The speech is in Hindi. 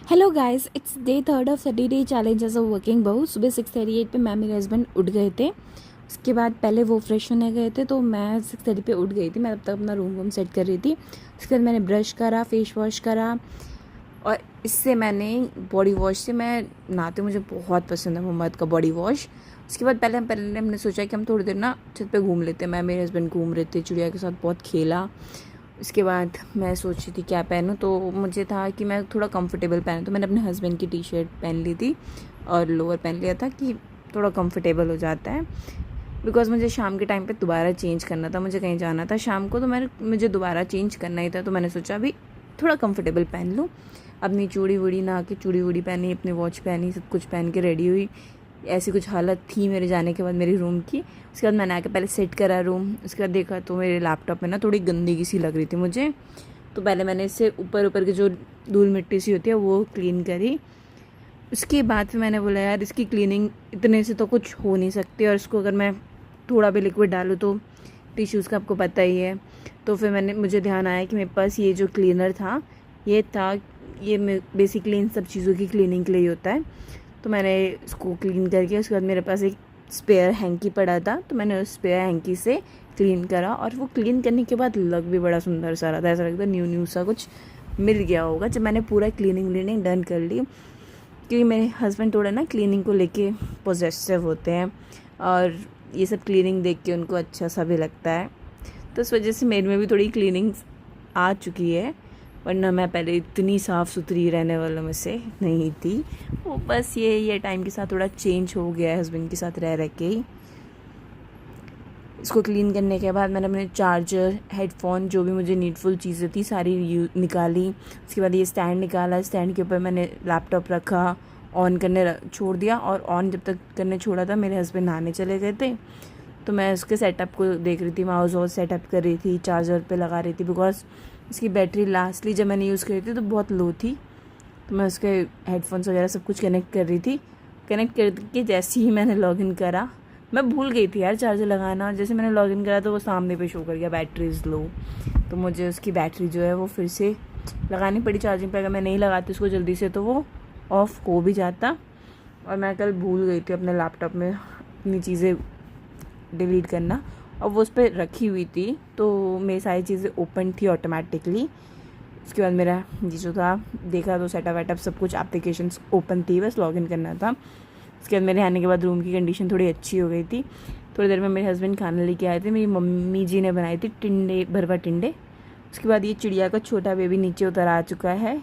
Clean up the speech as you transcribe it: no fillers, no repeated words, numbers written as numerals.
Hello guys, it's day 3 of 30 day challenge as a working बहू। सुबह 6:38 पे मैं मेरे हस्बैंड उठ गए थे। उसके बाद पहले वो फ्रेश होने गए थे तो मैं 6:30 पे उठ गई थी। मैं तब तक अपना रूम वूम सेट कर रही थी। उसके बाद मैंने ब्रश करा, फेस वॉश करा और इससे मैंने बॉडी वॉश से मैं नहाते, मुझे बहुत पसंद है मोहम्मद का बॉडी वॉश। उसके बाद पहले हमने सोचा कि हम थोड़ी देर ना छत पे घूम लेते हैं। मैं मेरे हस्बैंड घूम रहे थे, चिड़िया के साथ बहुत खेला। उसके बाद मैं सोच रही थी क्या पहनूं, तो मुझे था कि मैं थोड़ा कंफर्टेबल पहनूं, तो मैंने अपने हस्बैंड की टी शर्ट पहन ली थी और लोअर पहन लिया था कि थोड़ा कंफर्टेबल हो जाता है। बिकॉज मुझे शाम के टाइम पे दोबारा चेंज करना था, मुझे कहीं जाना था शाम को, तो मुझे दोबारा चेंज करना ही था। तो मैंने सोचा अभी थोड़ा कंफर्टेबल पहन लूँ। अपनी चूड़ी वूड़ी नहा के चूड़ी वूड़ी पहनी, अपनी वॉच पहनी, सब कुछ पहन के रेडी हुई। ऐसी कुछ हालत थी मेरे जाने के बाद मेरी रूम की। उसके बाद मैंने आके पहले सेट करा रूम। उसके बाद देखा तो मेरे लैपटॉप में ना थोड़ी गंदगी सी लग रही थी मुझे। तो पहले मैंने इससे ऊपर ऊपर की जो धूल मिट्टी सी होती है वो क्लीन करी। उसके बाद फिर मैंने बोला यार इसकी क्लीनिंग इतने से तो कुछ हो नहीं सकती, और इसको अगर मैं थोड़ा भी लिक्विड डालूँ तो टिश्यूज़ का आपको पता ही है। तो फिर मुझे ध्यान आया कि मेरे पास ये जो क्लीनर था ये बेसिकली इन सब चीज़ों की क्लीनिंग के लिए ही होता है। तो मैंने इसको क्लीन करके उसके बाद मेरे पास एक स्पेयर हैंकी पड़ा था, तो मैंने उस स्पेयर हैंकी से क्लीन करा। और वो क्लीन करने के बाद लग भी बड़ा सुंदर सा रहा था, ऐसा लगता न्यू सा कुछ मिल गया होगा जब मैंने पूरा क्लीनिंग डन कर ली। क्योंकि मेरे हस्बैंड थोड़ा ना क्लीनिंग को लेके पॉजिटिव होते हैं और ये सब क्लीनिंग देख के उनको अच्छा सा भी लगता है। तो इस वजह से मेरे में भी थोड़ी क्लीनिंग आ चुकी है, वरना मैं पहले इतनी साफ़ सुथरी रहने वालों में से नहीं थी। वो बस ये टाइम के साथ थोड़ा चेंज हो गया है हस्बैंड के साथ रह के ही। इसको क्लीन करने के बाद मैंने अपने चार्जर, हेडफोन, जो भी मुझे नीडफुल चीज़ें थी सारी निकाली। उसके बाद ये स्टैंड निकाला, स्टैंड के ऊपर मैंने लैपटॉप रखा, ऑन करने छोड़ दिया। और ऑन जब तक करने छोड़ा था मेरे हस्बैंड नहाने चले गए थे, तो मैं उसके सेटअप को देख रही थी, माउस वॉस सेटअप कर रही थी, चार्जर पे लगा रही थी। बिकॉज इसकी बैटरी लास्टली जब मैंने यूज़ करी थी तो बहुत लो थी, तो मैं उसके हेडफोन्स वगैरह सब कुछ कनेक्ट कर रही थी। कनेक्ट करके जैसे ही मैंने लॉगिन करा, मैं भूल गई थी यार चार्जर लगाना। जैसे मैंने लॉगिन करा तो वो सामने पे शो कर गया बैटरी इज़ लो। तो मुझे उसकी बैटरी जो है वो फिर से लगानी पड़ी चार्जिंग पे। अगर मैं नहीं लगाती उसको जल्दी से तो वो ऑफ़ हो भी जाता। और मैं कल भूल गई थी अपने लैपटॉप में अपनी चीज़ें डिलीट करना, और वो उस पर रखी हुई थी, तो मेरी सारी चीज़ें ओपन थी ऑटोमेटिकली। उसके बाद मेरा ये जो था देखा तो सेटअप वेटअप सब कुछ एप्लीकेशंस ओपन थी, बस लॉगिन करना था। उसके बाद मेरे आने के बाद रूम की कंडीशन थोड़ी अच्छी हो गई थी। थोड़ी देर में मेरे हस्बैंड खाना लेके आए थे, मेरी मम्मी जी ने बनाई थी टिंडे, भरवा टिंडे। उसके बाद ये चिड़िया का छोटा बेबी नीचे उतर आ चुका है